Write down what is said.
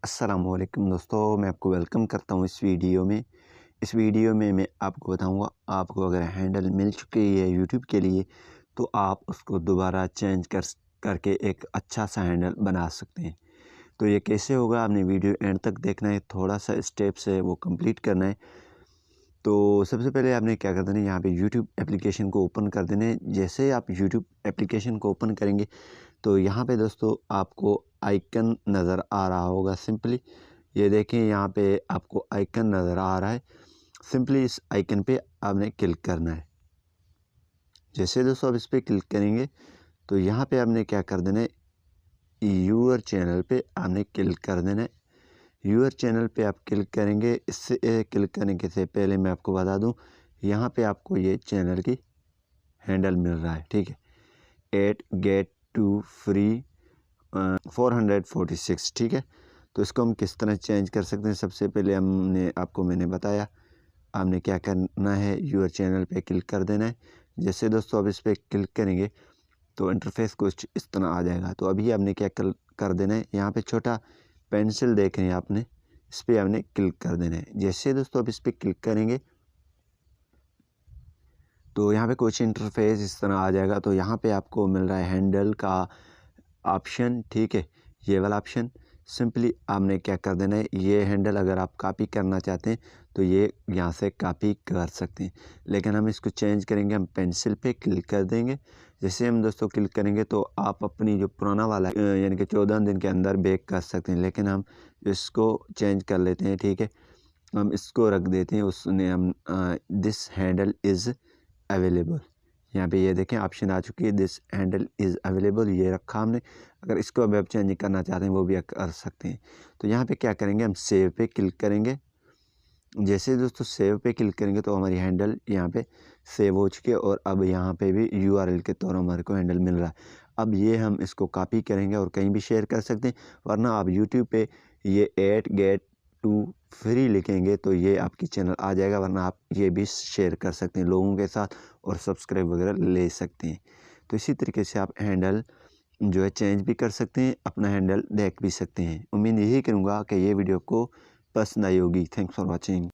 अस्सलामुअलैकुम दोस्तों, मैं आपको वेलकम करता हूँ इस वीडियो में। इस वीडियो में मैं आपको बताऊँगा, आपको अगर हैंडल मिल चुकी है यूट्यूब के लिए तो आप उसको दोबारा चेंज करके एक अच्छा सा हैंडल बना सकते हैं। तो ये कैसे होगा, आपने वीडियो एंड तक देखना है, थोड़ा सा स्टेप्स है वो कंप्लीट करना है। तो सबसे पहले आपने क्या कर देना है, यहाँ पे यूट्यूब एप्लीकेशन को ओपन कर देना है। जैसे आप यूट्यूब एप्लीकेशन को ओपन करेंगे तो यहाँ पे दोस्तों आपको आइकन नज़र आ रहा होगा। सिंपली ये देखें, यहाँ पे आपको आइकन नज़र आ रहा है। सिंपली इस आइकन पे आपने क्लिक करना है। जैसे दोस्तों आप इस पर क्लिक करेंगे तो यहाँ पे आपने क्या कर देना है, यूअर चैनल पे आपने क्लिक कर देना है। यूअर चैनल पे आप क्लिक करेंगे। इससे क्लिक करने के से पहले मैं आपको बता दूं, यहाँ पे आपको ये चैनल की हैंडल मिल रहा है, ठीक है। 8 गेट टू फ्री 446, ठीक है। तो इसको हम किस तरह चेंज कर सकते हैं, सबसे पहले मैंने बताया आपने क्या करना है, यूअर चैनल पे क्लिक कर देना है। जैसे दोस्तों आप इस पर क्लिक करेंगे तो इंटरफेस कुछ इस तरह आ जाएगा। तो अभी आपने क्या कर देना है, यहाँ पे छोटा पेंसिल देख रहे हैं आपने, इस पर आपने क्लिक कर देना है। जैसे दोस्तों आप इस पर क्लिक करेंगे तो यहाँ पे कुछ इंटरफेस इस तरह आ जाएगा। तो यहाँ पे आपको मिल रहा है हैंडल का ऑप्शन, ठीक है, ये वाला ऑप्शन। सिंपली आपने क्या कर देना है, ये हैंडल अगर आप कॉपी करना चाहते हैं तो ये यहाँ से कॉपी कर सकते हैं, लेकिन हम इसको चेंज करेंगे। हम पेंसिल पे क्लिक कर देंगे। जैसे हम दोस्तों क्लिक करेंगे तो आप अपनी जो पुराना वाला यानी कि 14 दिन के अंदर बैक कर सकते हैं, लेकिन हम इसको चेंज कर लेते हैं, ठीक है। हम इसको रख देते हैं, उसने हम दिस हैंडल इज़ अवेलेबल, यहाँ पे ये देखें ऑप्शन आ चुकी है, दिस हैंडल इज़ अवेलेबल, ये रखा हमने। अगर इसको अब आप चेंज करना चाहते हैं वो भी कर सकते हैं। तो यहाँ पे क्या करेंगे, हम सेव पे क्लिक करेंगे। जैसे दोस्तों सेव पे क्लिक करेंगे तो हमारी हैंडल यहाँ पे सेव हो चुकी है और अब यहाँ पे भी यूआरएल के तौर हमारे को हैंडल मिल रहा है। अब ये हम इसको कॉपी करेंगे और कहीं भी शेयर कर सकते हैं, वरना आप यूट्यूब पे ये 8 गेट टू फ्री लिखेंगे तो ये आपकी चैनल आ जाएगा, वरना आप ये भी शेयर कर सकते हैं लोगों के साथ और सब्सक्राइब वगैरह ले सकते हैं। तो इसी तरीके से आप हैंडल जो है चेंज भी कर सकते हैं, अपना हैंडल देख भी सकते हैं। उम्मीद यही करूँगा कि ये वीडियो को पसंद आई होगी। Thanks for watching.